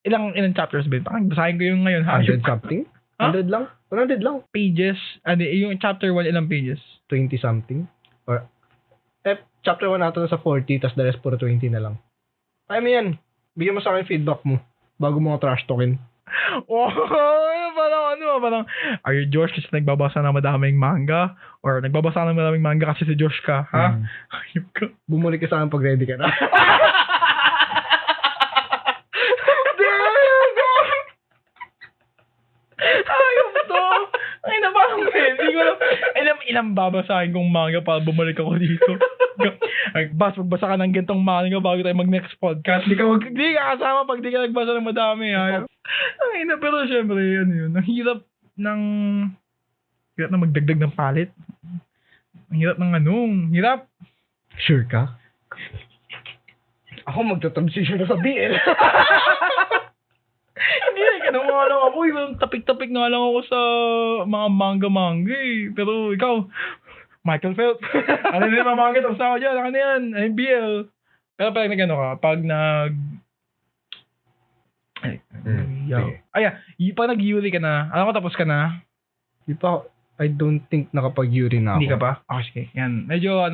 Ilang chapters ba? Parang basahin ko yung ngayon. 100 something? 100 lang? 100 lang. Pages. Yung chapter 1, ilang pages? 20 something. Or, chapter 1 natin sa 40, tas the rest puro 20 na lang. Kaya mo yan. Bigyan mo sa akin feedback mo bago mo trash talkin. Parang, are you Josh kasi nagbabasa ng madaming manga? Or nagbabasa ng madaming manga kasi si Josh ka? Ha? Ayop ka. Bumalik ka sa akin pag ready ka na. Ilang babasahin kong manga para bumalik ako dito. Magbasa ka ng gantong manga bago tayo mag-next podcast. Di ka kasama pag di ka nagbasa ng madami. Pero syempre, yun. Ang hirap na magdagdag ng palit. Ang hirap ng hirap. Sure ka? Ako magta-transition na sa BL. Hindi, ganun nga lang ako. Tapik-tapik nga lang ako sa mga manga-manga eh. Pero ikaw, Michael Phelps. Ano na yung mga manga tapos ako dyan? Ano yan? NBL. Pero pag pag nag-Yuri ka na, alam ko tapos ka na. Di pa, I don't think nakapag-Yuri na ako. Hindi ka pa? Okay. Yan. Medyo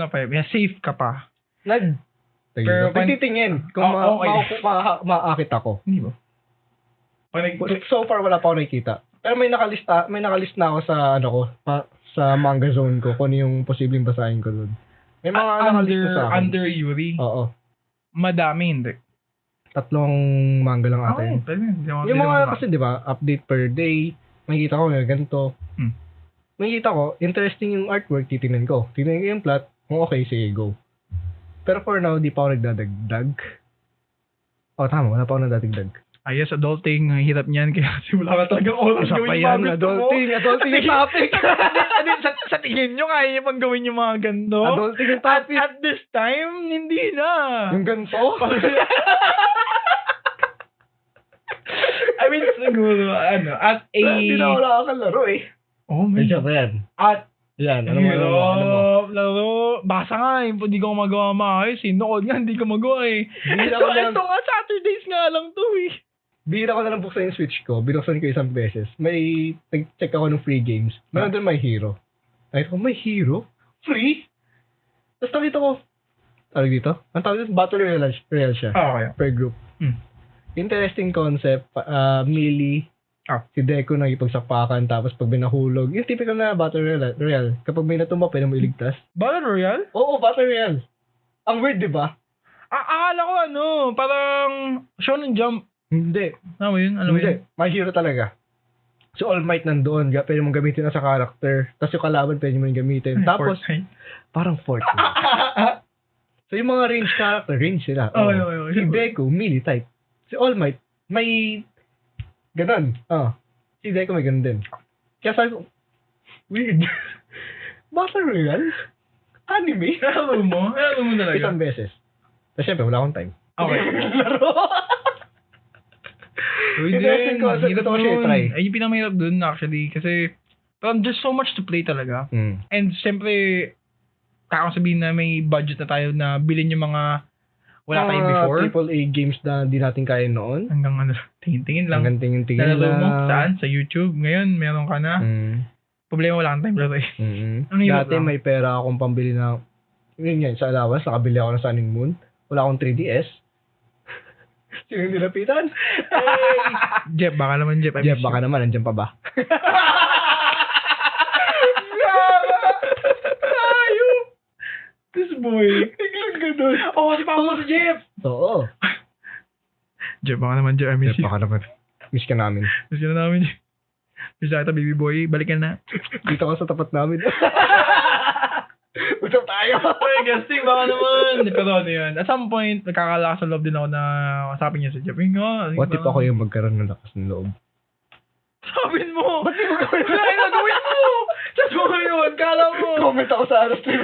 safe ka pa. Pero titingin kung maakit ako. Hindi ba? So far wala pa ako nakikita. Pero may nakalist na ako sa sa manga zone ko kung ano yung posibleng basahin ko doon. May mga nakalista sa akin. Under Yuri? Oo. Madami, hindi. Tatlong manga lang ata yun. Yung mga kasi, di ba, update per day, makikita ko nga ganito. Makikita ko, interesting yung artwork, titingnan ko. Tingnan ko yung plot, kung okay, sige, go. Pero for now, di pa ako nagdadagdag. Tama, wala pa ako nagdadagdag. Yes, adulting, ang hirap niyan, kaya wala ka talagang oras gawin yung mga gusto mo. Adulting yung topic. Sa tingin nyo, kaya niyo pang gawin yung mga ganito? Adulting yung topic. At this time, hindi na. Yung ganito? I mean, siguro, at a... Hindi na ako nakakalaro eh. Oh, my God. Yan. At, yan, ano mo? Laro. Basa nga eh, hindi ko magawa maayos eh. Nood nga, hindi ko magawa eh. Ito nga, Saturdays nga lang to eh. Bihira ko na lang buksan yung Switch ko. Binuksan ko isang beses. May, nag-check ako ng free games. Meron doon My Hero. Nakita ko, My Hero? Free? Tapos nakita ko, tawag dito? Ang tawag dito, Battle Royale siya. Okay. Per group. Interesting concept. Melee. Si Deku nakipagsakpakan, tapos pag binahulog, yung typical na Battle Royale. Kapag may natumba, pwede mo iligtas. Battle Royale? Oo, Battle Royale. Ang weird, di ba? Akala ko parang Shonen Jump. Hindi. Ano yun? Hindi. My Hero talaga. So, All Might nandoon. Pwede mong gamitin na sa character. Tapos yung kalaban, pwede mong gamitin. Tapos, parang Fortnite. So, yung mga range character, range sila. Si Deku, melee type. Si All Might, may ganon. Si Deku may ganon din. Kaya sabi ko, weird. Battle Royale? Anime? Alam mo talaga. Isang beses. Tapos syempre, wala akong time. Okay. Laro. Interesting concept. Gusto ko siya i-try. Ay, yung pinamahirap dun actually. Kasi, there's so much to play talaga. And syempre, kakasabihin na may budget na tayo na bilhin yung mga wala tayo before. AAA games na di natin kaya noon. Hanggang tingin-tingin lang. Hanggang tingin-tingin lang. Nalaro mo saan? Sa YouTube. Ngayon, meron ka na. Problema, wala kang time laro eh. Dati may pera akong pambili na, yun yan, sa allowance, nakabili ako ng Sunning Moon. Wala akong 3DS. Sino yung nilapitan? Hey! Jeff, baka naman Jeff. Jeff, baka naman, nandiyan pa ba? Ayun! This boy. Biglang ganun. Si Papa si Jeff! Oo. Jeff, baka naman Jeff. I miss Jeff, you. baka naman. Miss ka namin. Miss ka na namin, Jeff. Miss na kita, baby boy. Balikan na. Dito ka sa tapat namin. Usap tayo. Ay, guesting, baka naman. Pero ano yun. At some point, nagkakalakas sa loob din ako na kasapin niya sa Jeff. What if ako yung magkaroon ng lakas ng loob? Sabihin mo! Ba't di mo gawin? Wala yung nagawin mo! Chat mo yun! Kala mo! Comment ako sa stream.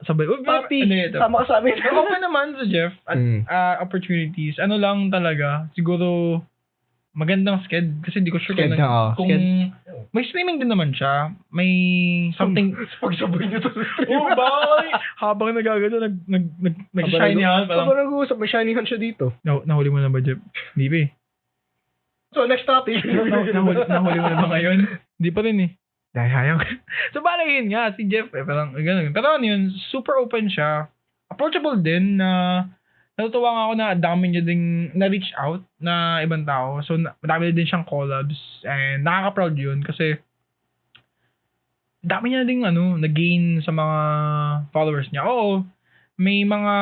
Sabay. Papi, sama ka sa amin. Okay naman sa Jeff. At opportunities. Ano lang talaga. Siguro, magandang sked. Kasi di ko sure kung may streaming din naman siya. May something. Pagsabay niyo to sa stream. Oh, bye! Habang nagagano, nag-shiny hand. Habang nag-uusap, may shiny hand siya dito. Nahuli mo na ba, Jeff? Hindi ba eh. So, next topic. Nahuli mo na ba ngayon? Hindi pa rin eh. Dahil hayang. So, bala yun nga, si Jeff, parang gano'n. Pero ano yun, super open siya. Approachable din na natutuwa nga ako na dami niya ding na-reach out na ibang tao. So, madami din siyang collabs. And nakaka-proud yun kasi dami niya ding na-gain sa mga followers niya. Oo, may mga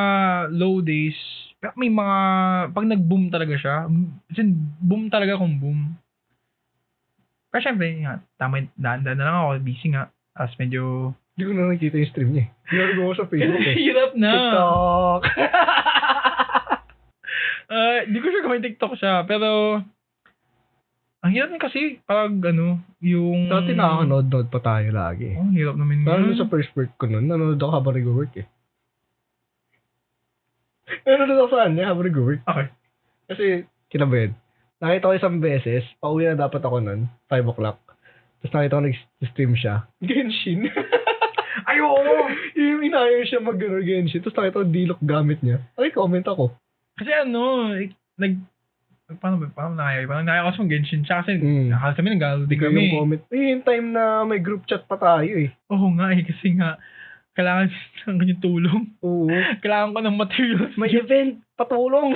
low days. Pero may mga, pag nag-boom talaga siya, boom talaga kung boom. Pero syempre, daan na lang ako, busy nga. As medyo... Hindi ko na nakikita yung stream niya. Hindi ko sa Facebook eh. Hirap na. TikTok. Hindi ko sure kung may TikTok siya, pero... Ang hirap niya kasi, pag yung... Dati nakakanood-nood pa tayo lagi. Oh, hirap naman yun. Sa first work ko nun, nanonood ako habang nag-work eh. Nanonood ako saan niya habang nag-work. Okay. Kasi, kinabayan. Nakita ko isang beses, pauwi na dapat ako nun, 5 o'clock. Tapos nakita ko nag-stream siya. Genshin. Ay, oo! Yung inayon siya mag-Genshin. Tapos nakita ko dilok gamit niya. Ay, comment ako. Kasi paano nakaya? Parang nakaya ko sa Genshin siya kasi kami nag-galo din kami. Yung comment. Yung time na may group chat pa tayo eh. Oo nga eh, kasi nga, kailangan ng kanyang tulong. Oo. Kailangan ko ng materials. May event, patulong.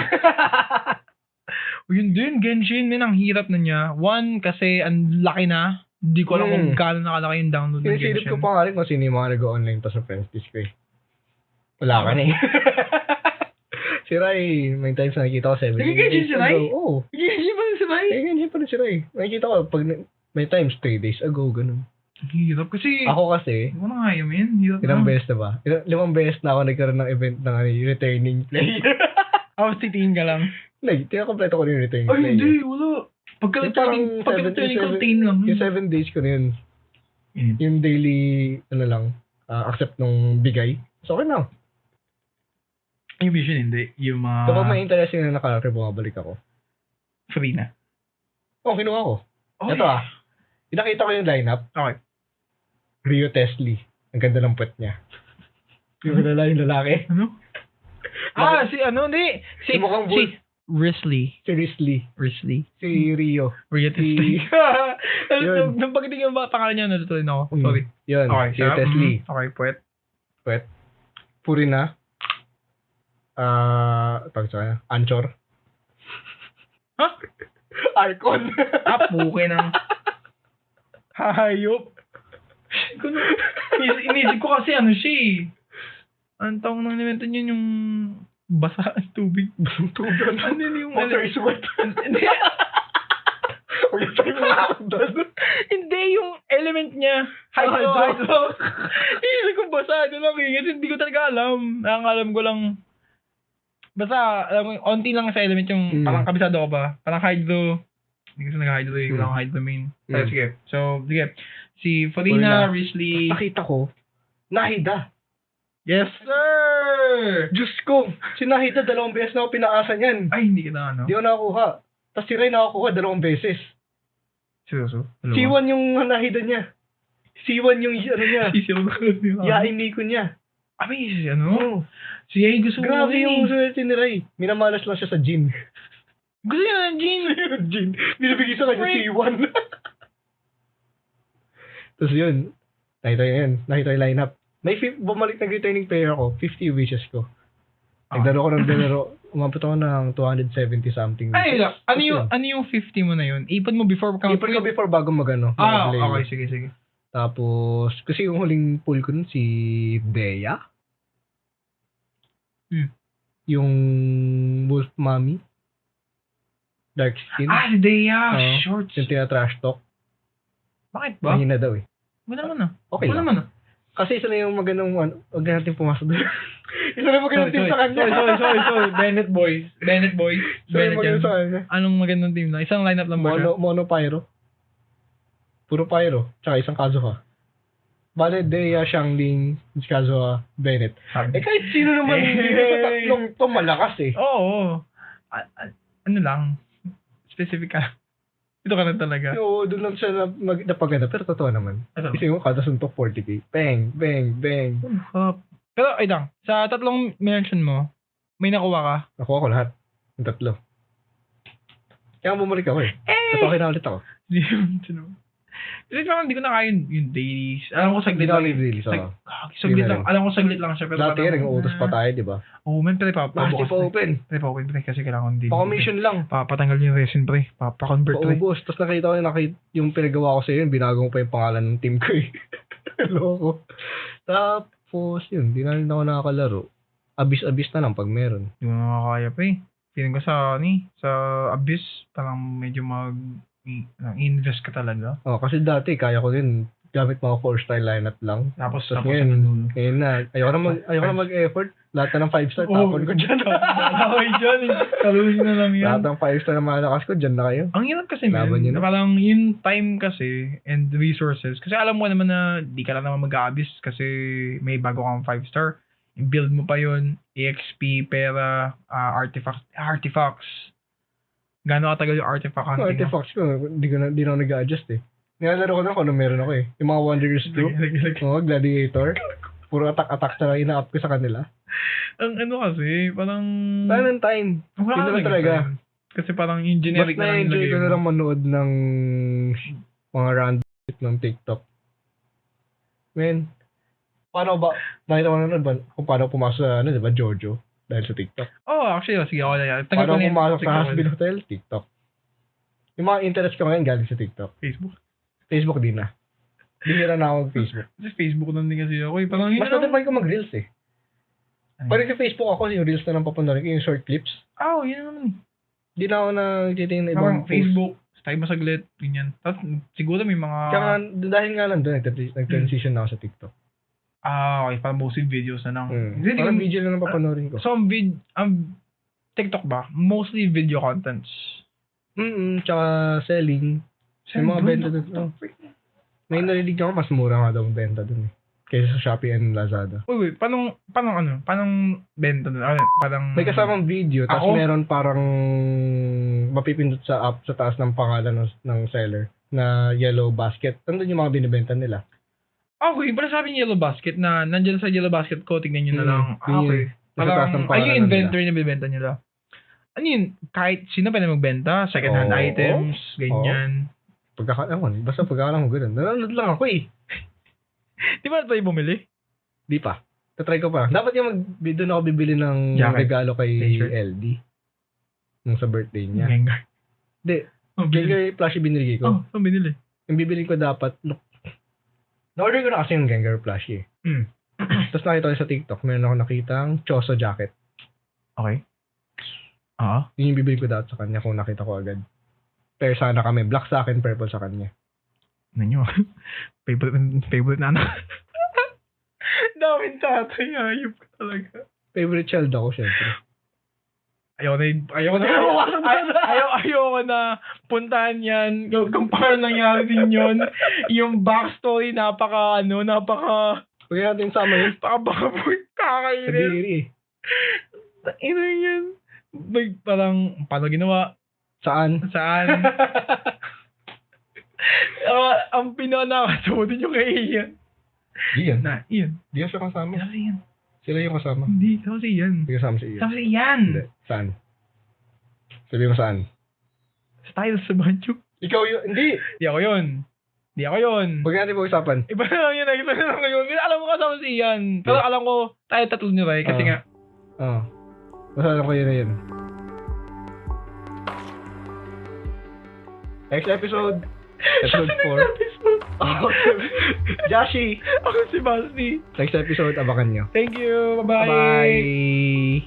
Yun din, Genshin, ang hirap na niya. One, kasi ang laki na. Hindi ko alam kung gano'n nakalaki yung download ng Genshin. Sinisilip ko pa nga rin kung sino yung mga nag-online pa sa friends disc ko eh. Wala ka na eh. Si Rai, may times na nakikita ko 7 Nagigenshin si Rai? Oo. Nag-iisip pa rin si Rai. Nagigenshin pa rin si Rai. Nakikita ko, pag may times 3 days ago, ganun. Hirap kasi. Ako kasi, Hindi ko na kaya, man. Hirap ilang na. beses na ba? 5 beses na ako nagkaroon ng event ng returning player. Tapos titiin ka lang. Tinakompleto ko yung returning Ay, player. hindi. Wala. Yung parang Pagka-turning contain lang. Yung 7 days ko na yun. Mm. Yung daily, accept nung bigay. So, okay na. Yung vision, hindi. Yung mga Kapag may interesting na nakakarap, bumabalik ako. free na. Oh, kinuha ko. Okay. Ito Pinakita ko yung lineup. Okay. Rio Tesli. Ang ganda ng puwet niya. Yung lalaki. Ano? Si ano, hindi. Si mukhang bull. Risley. Si Risley. Si Rio. Rio Tesli. Yun. Nung pagdating yung pangalan niya, natutuloy na ako. Mm. Sorry. Yun. Okay. Rio Tesli. Okay, puwet. Purina. Tawag sa kanya. Anchor. Ha? Arcon. Puke ng hayop. Inisip ko kasi ano siya eh. Ang tawag ng elemento niya yung basa ang tubig. Tubig. Ano yun yung... Water is wet. Hindi. Huwag tayo mga doon. Hindi yung element niya. Hydro. Inisip ko basa. Ano lang eh. Kasi hindi ko talaga alam. Ang alam ko lang... Basta, alam mo, onti lang sa element yung parang kabisado ko ba? Parang hydro. Hindi kasi nag-hydro eh. Wala akong hydro main. Sige. So, sige. Si Farina, Risley. Nakita ko, Nahida. Yes, sir! Diyos ko, si Nahida 2 beses na ako pinaasan yan. Ay, hindi kita ano. Di ko nakakuha. Tapos si Ray nakakuha 2 beses. Seryoso? C1 yung Nahida niya. C1 yung ano niya. C1 Yaimiko niya. May ano? Si Yay gusto ko. Grabe yung swerte ni Ray. Minamalas lang siya sa Jin. Gusto niya ng Jin. Jin. Binibigay sa kanya C1. Tapos yun. Nakita yung lineup. May bumalik na returning player ako. 50 wishes ko. Naglaro ko ng dinero. Umabot ako ng 270 something wishes. Ano yung 50 mo na yun? Ipon mo before Ipon ko before bago magano. Okay. Sige. Tapos, kasi yung huling pool ko nun si Dea. Yung Wolf Mommy. Dark skin. Si Dea. Shorts. Yung tina-trash talk. Bakit ba? Mahina daw eh. Wala naman Okay lang. Kasi isa na yung magandang huwag na natin pumasok doon. Isa na yung magandang team sa kanya. Sorry. Bennett Boys. Isa na yung magandang sa kanya. Anong magandang team na? Isang lineup lang ba siya? Mono Pyro. Puro Pyro. Tsaka isang Kazuha. Bale, Dea, Xiangling, Kazuha, Bennett. Kahit sino naman dito sa tatlong to malakas eh. Oo. Ano lang. Specific ka. Ito ka na talaga. Oo, doon lang siya napaganda. Pero totoo naman. Kasi yung kada suntok 40k. Bang, bang, bang. Pero ay lang, sa tatlong mention mo, may nakuha ka? Nakuha ko lahat. Yung 3. Kaya bumalik ako eh. Natokay na ulit ako. Kasi parang hindi ko na kaya yung dailies. Alam ko saglit lang. Saglit lang. Alam ko saglit lang siya. Dati nag-uutos pa tayo, di ba? Oo, man, pre, Bakit pa open? Pre, kasi kailangan din. Pa-commission lang. Patanggal yung resin, pre. Pa-convert, pre. Paubos. Tapos nakita ko yung pinagawa ko sa yun, binago ko pa yung pangalan ng team ko eh. Loko. Tapos yun, di na rin ako nakakalaro. Abis-abis na lang pag meron. Hindi mo nakakaya, pre. Feeling ko sa Abyss, parang medyo invest ka talaga. Kasi dati, kaya ko din gamit mga 4-star lineup lang. Tapos ngayon na, ayoko na mag-effort. Lahat na ng 5-star, tapon ko dyan. Okay dyan, kaluhin na lang yan. Lahat ng 5-star na malakas ko, dyan na kayo. Ang hirap kasi, man. Parang yung time kasi and resources. Kasi alam mo naman na di ka lang naman mag-aabis kasi may bago kang 5-star. Build mo pa yun, EXP, pera, artifacts. Gano'n katagal yung artifact hunting? Artifacts ko, di na ako nag-adjust eh. Nilalaro ko na kung ano meron ako eh. Yung mga Wanderers 2, Gladiator. Puro attack na lang ina-up ko sa kanila. Ang ano kasi, parang... Time. Wala ka talaga. Time. Kasi parang yung generic na lang enjoy ko na lang manood ng mga random ng TikTok. Man, paano ba, nakita ko na ba kung paano pumasok sa, di ba, Jojo? Dahil sa TikTok. Actually, sige ako na yan. Paano pumasok sa Hasbin Hotel? TikTok. Yung mga interest ko ngayon galing sa TikTok. Facebook din na. Bihira na ako mag-Facebook. Kasi Facebook lang din kasi ako. Parang mas natin ko mag-reels eh. Parang sa Facebook ako, yung reels na lang papanoorin ko, yung short clips. Yun naman eh. Hindi na ako nagtitingin na ibang Parang post. Facebook, tayo masaglit, ganyan. Tapos siguro may mga... Kaya nga, dahil nga lang doon, nag-transition na ako sa TikTok. Okay. Parang mostly videos na lang. Hindi Parang ko- video na lang papanoorin ko. So, TikTok ba? Mostly video contents. Tsaka selling. Yung mga benta doon. May narinig ako, mas mura nga daw ang benta doon eh. Kaysa sa Shopee and Lazada. Wait. Paano benta doon? Parang... May kasamang video, tapos Ako? meron parang mapipindot sa app sa taas ng pangalan ng seller na yellow basket. Nandun yung mga binibenta nila. Okay, parang sabi niya Yellow Basket na nandyan sa Yellow Basket ko, tignan nyo na lang. Yun. Okay. Nasa taas ng pangalan yung nila. inventory na binibenta nila. Ano yun? Kahit sino pwede magbenta? Second hand Oo. items, ganyan. Basta pagkakalang ko ganun. Nanonood lang ako eh. Di ba tayo bumili? Di pa. Tatry ko pa. Dapat yung doon ako bibili ng Jacket. regalo kay T-shirt. LD. Nung sa birthday niya. Gengar. Hindi. Binili. Gengar plushie binili ko. Saan binili? Yung bibili ko dapat, look. Na-order ko na kasi yung Gengar plushie. Tapos nakita ko sa TikTok, meron ako nakitang Choso jacket. Okay. Yun yung bibili ko dapat sa kanya kung nakita ko agad. Pero sana kami. Black sa akin, purple sa kanya. Ano nyo? Favorite na anak. Daming tatay. Ayop ka talaga. Favorite child ako, syempre. Ayoko na puntahan yan. Kung paano nangyari din yun. Yung backstory, napaka... Huwag natin sama yun. Baka kakainin. Kadiri eh. Ino yan. Parang, paano ginawa? Saan? Ang pinanakasutin yung kay Ian. Ian. Ian. Di siya kasama. Tapos Ian. Sila yung kasama. Hindi, tapos Ian. Hindi kasama si Ian. Tapos Ian. Hindi. Saan? Sabi mo saan? Style sa banjo. Ikaw yun. Hindi. Di ako yun. Huwag natin pag-usapan. Iba na lang yun. Iba na lang yun. Alam mo kasama si Ian. Pero alam ko, tayo tatlo ni Ray. Kasi nga, Oo. Basta alam ko yun na yun. Next episode. Episode 4. Joshi. Ako si Basti. Next episode, abakan nyo. Thank you. Bye-bye. Bye-bye.